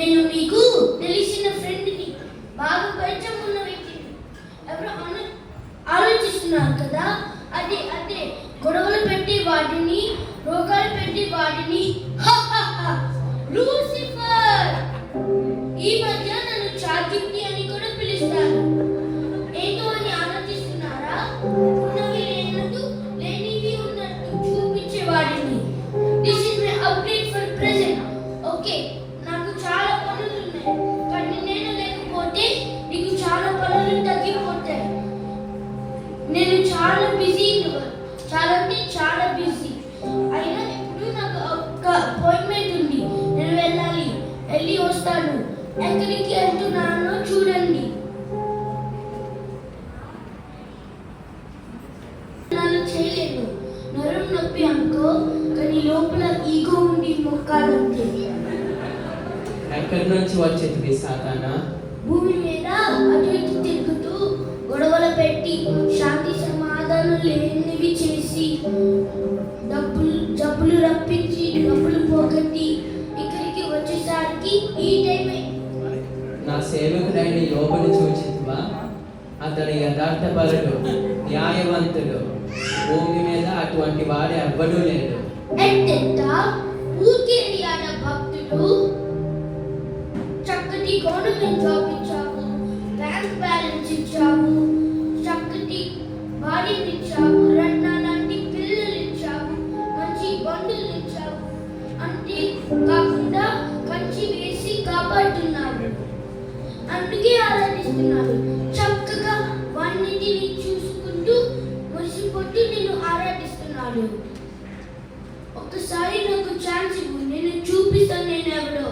నేను నీకు తెలిసిన ఫ్రెండ్ని, బాగా పరిచయం ఉన్న వ్యక్తిని. ఎవరు ఆలోచిస్తున్నారు కదా? అదే గొడవలు పెట్టి వాటిని, రోగాలు పెట్టి వాటిని, లూసిఫర్. ఈ మధ్య నన్ను చార్జింగ్ అని కూడా పిలుస్తారు. ఏంటో అని ఆలోచిస్తున్నారా? ఉన్నవి లేనట్టు, లేనివి ఉన్నట్టు చూపించే వాడిని. This is my update for present. Okay, నాకు చాలా పనులు ఉన్నాయి, కానీ నేను లేకపోతే నీకు చాలా పనులు తగ్గిపోతాయి. నేను చాలా బిజీ, చాలా అంటే చాలా బిజీ. అయినా ఇప్పుడు నాకు ఒక అపాయింట్మెంట్ ఉంది, నేను వెళ్ళి వస్తాను. ఎక్కడికి వెళ్తున్నానో చూడండి. చేయలేదు, నరం నొప్పి అనుకో, కానీ లోపల ఈగో ఉండి మొక్కాలంతే. ఎక్కడి నుంచి వచ్చేది సాతానా? భూమి మీద అటు ఇటు తిరుగుతూ గొడవలు పెట్టి, శాంతి సమాధానం లేనివి చేసి, డబ్బులు రప్పించి, డబ్బులు పోగొట్టి ఇక్కడికి వచ్చేసరికి ఈ టైమే. నా సేవకుడైన యోబును చూచితివా? అతడు యథార్థపరుడు, న్యాయవంతుడు. భూమి మీద అటువంటి వాడు ఎవ్వడూ లేడు. భక్తుడు, చక్కటి గవర్నమెంట్ జాబ్ ఇచ్చావు, బ్యాంక్ బ్యాలెన్స్ ఇచ్చావు, చక్కటి భార్యని ఇచ్చావు, రత్నాలాంటి పిల్లలు ఇచ్చావు, మంచి బండులు ఇచ్చావు. అంతే కాకుండా కంచి వేసి కాపాడుతున్నావు. అందుకే ఆరాధిస్తున్నారు. చక్కగా వాన్నిటిని చూసుకుంటూ మురిసిపోతూ నేను ఆరాధిస్తున్నాను. ఒక్కసారి నాకు ఛాన్స్ ఇవ్వు, నేను చూపిస్తాను నేను ఎవడో.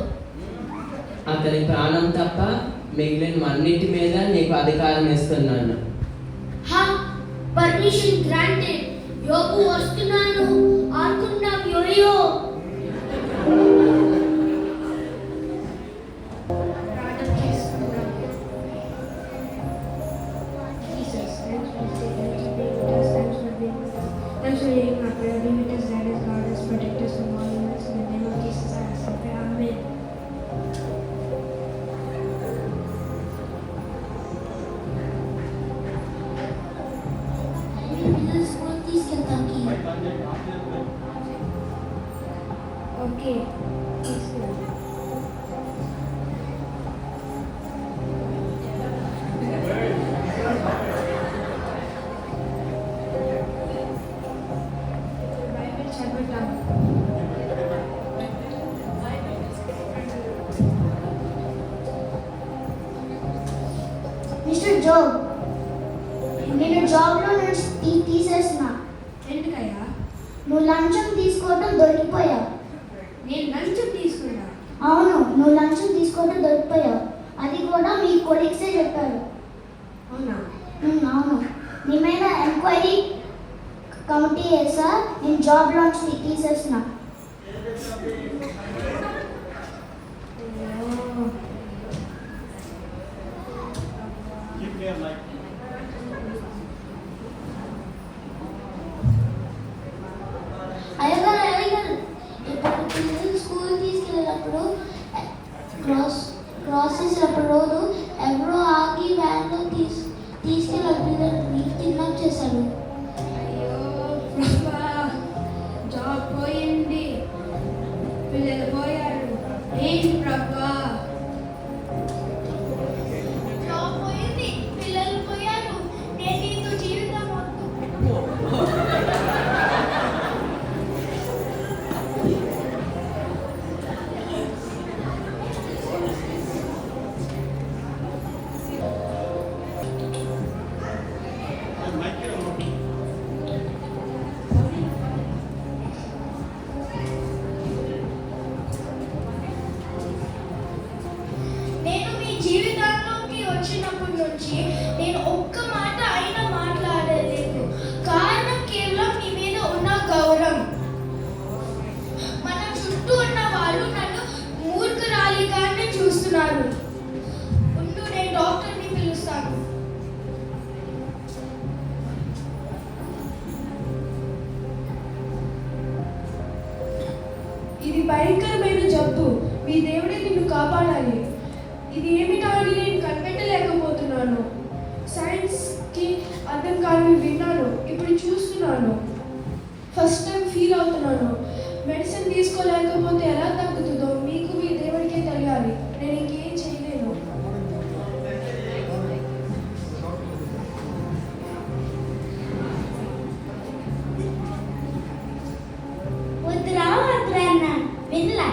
అతని ప్రాణం తప్ప మిగిలిన అన్నిటి మీద నీకు అధికారం ఇస్తున్నాను. Permission granted. యోబు వస్తున్నాను, ఆడుకుందాం యోయో. Okay. మిస్టర్ జాబ్, నేను జాబ్లో తీసేస్తున్నా. ఎందుకయ్యా? నువ్వు లంచం తీసుకోవడం దొరికిపోయావు. నేను లంచం తీసుకున్నా? అవును, నువ్వు లంచం తీసుకోవడం దొరికిపోయావు. అది కూడా మీ కొలీగ్సే చెప్పారు. అవునా? అవును. నీ మీద ఎంక్వైరీ కమిటీ వేసా, నేను జాబ్ నుంచి తీసేస్తున్నా. అయ్యగారు, ఇప్పుడు పిల్లలు స్కూల్ తీసుకెళ్ళినప్పుడు క్రాస్ చేసినప్పుడు రోజు ఎవరో ఆగి వ్యాన్లో తీసుకెళ్ళిన పిల్లల్ని కిడ్నాప్ చేశారు. అయ్యో ప్రభా, జాబ్ పోయింది, పిల్లలు పోయారు. ఏంటి ప్రభా? జాబ్ పోయింది, పిల్లలు పోయారు, నేను నీతో జీవితం జీవితంలోకి వచ్చినప్పటి నుంచి నేను ఒక్క మాట అయినా మాట్లాడలేదు. కారణం కేవలం మీ మీద ఉన్న గౌరవం. మన చుట్టూ ఉన్న వాళ్ళు నన్ను మూర్ఖురాలిగానే చూస్తున్నారు. ఉండు, నేను డాక్టర్ని పిలుస్తాను. ఇది భయంకరమైన జబ్బు. మీ దేవుడే నిన్ను కాపాడాలి. ఇది ఏమిటో అని నేను కనిపెట్టలేకపోతున్నాను. సైన్స్కి అర్థం కాని విన్నాను, ఇప్పుడు చూస్తున్నాను. ఫస్ట్ టైం ఫీల్ అవుతున్నాను. మెడిసిన్ తీసుకోలేకపోతే ఎలా తగ్గుతుందో మీకు మీ దేవుడికే తెలియాలి. నేను ఇంకేం చేయలేను. వద్దురా అన్న వినలా.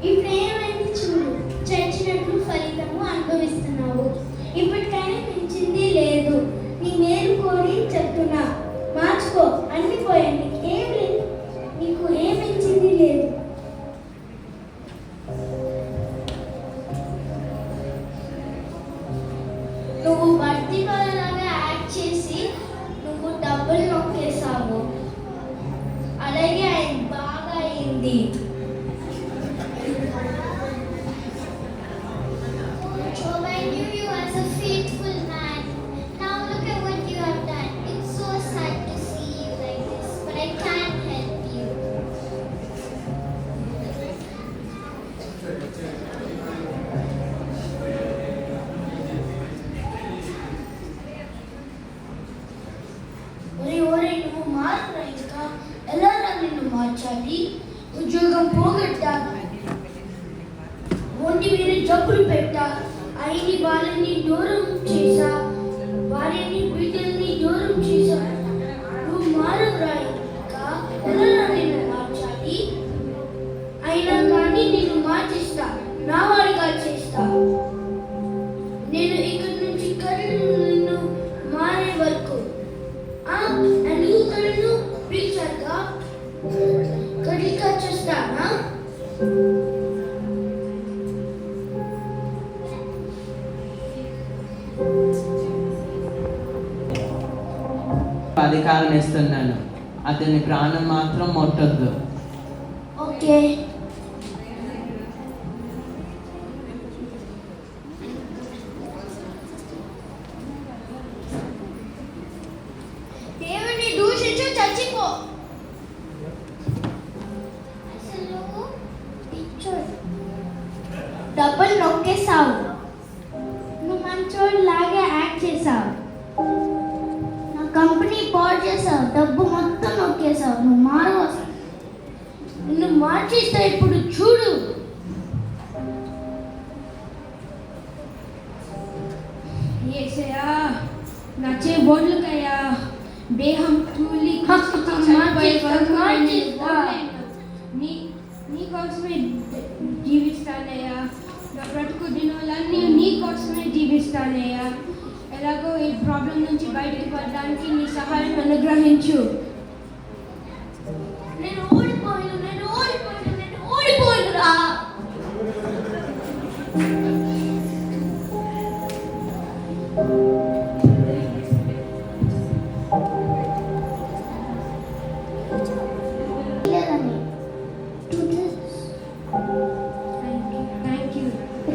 ఇప్పుడు ఏమైంది చూడు, చచ్చినట్లు ఫలితము అనుభవిస్తున్నావు. ఇప్పటికైనా పెంచింది లేదు. నీ మేలు కోరి చెప్తున్నా, మార్చుకో. అన్ని పోయండి, ఏం లేదు, నీకు ఏం పెంచింది లేదు. నువ్వు భర్తీ లాగా యాక్ట్ చేసి నువ్వు డబ్బులు నొక్కేసావు. అలాగే ఆయన బాగా అయింది. Job, I knew you as a faithful man. Now look at what you have done. It's so sad to see you like this, but I can't help you. ఒరే నువ్వు మారురా. ఇంకా ఎలా నిన్ను మార్చాలి? ఉద్యోగం పోగొట్టా, ఒంటి మీద జబ్బులు పెట్టా, అయిని వాళ్ళని దూరం చేశా, వారిని బిడ్డల్ని దూరం చేశా. నువ్వు మారురా. ఇంకా ఎలా నిన్ను మార్చాలి? అయినా కానీ నిన్ను మార్చేస్తా, నా వాడిగా చేస్తా. నేను ఇక్కడి నుంచి కళ్ళు మారే వరకు నువ్వు కళ్ళు పిలిచాక కడిగా చేస్తానా? అధికారం ఇస్తున్నాను, అతని ప్రాణం మాత్రం ముట్టొద్దు. ఓకే. దేవుని దూషించు, చచ్చిపో. అసలు డబ్బులు నొక్కేసావు, నువ్వు మంచోడు లాగా యాక్ట్ చేసావు, నా కంపెనీ పాడు చేసావు, డబ్బు మొత్తం నొక్కేసావు. నువ్వు మారు, నిన్ను మార్చేస్తా. ఇప్పుడు చూడు. యేసయ్యా, నా బోర్డులకయ్యా దేహం తూలి నీ కోసమే జీవిస్తానయ్యా. నా బ్రతుకు దినాలన్నీ నీ కోసమే జీవిస్తానయ్యా. ఎలాగో ఈ ప్రాబ్లం నుంచి బయటకు పడడానికి నీ సహాయం అనుగ్రహించు. నేను ఓడిపోయినరా.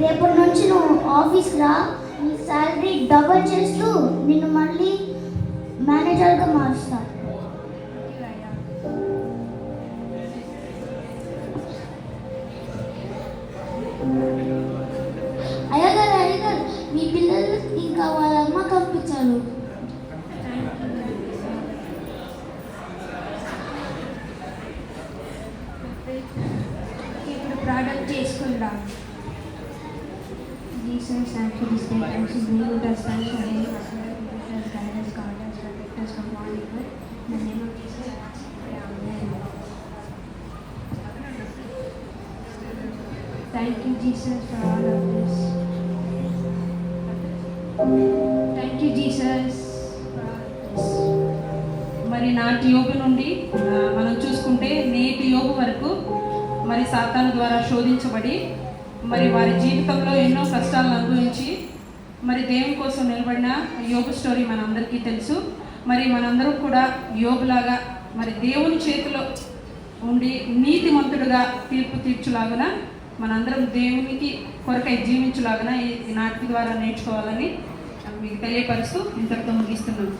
రేపటి నుంచి నువ్వు ఆఫీస్కి రా. నీ శాలరీ డబల్ చేస్తూ నిన్ను మళ్ళీ మేనేజర్గా మారుస్తా. అయ్యగారు మీ పిల్లలు ఇంకా వాళ్ళ అమ్మ పంపించారు. ఇప్పుడు ప్రార్థన చేసుకుందాం. Jesus, thank you this day. Thank you, be with us. Thank you, be with us. Guide us, guard us, protect us from all evil. In the name of Jesus, I ask you, pray. Amen. Thank you, Jesus, for all of this. Thank you, Jesus, for all of this. మరి నాటి యోబు నుండి మనం చూసుకుంటే నేటి యోబు వరకు మరి సాతాను ద్వారా శోధించబడి మరి వారి జీవితంలో ఎన్నో కష్టాలను అనుభవించి మరి దేవుని కోసం నిలబడిన యోబు స్టోరీ మనందరికీ తెలుసు. మరి మనందరం కూడా యోబులాగా మరి దేవుని చేతిలో ఉండి నీతిమంతుడుగా తీర్పు తీర్చులాగున మనందరం దేవునికి కొరకై జీవించులాగున ఈ నాటిక ద్వారా నేర్చుకోవాలని మీకు తెలియపరుస్తూ ఇంతటితో ముగిస్తున్నాను.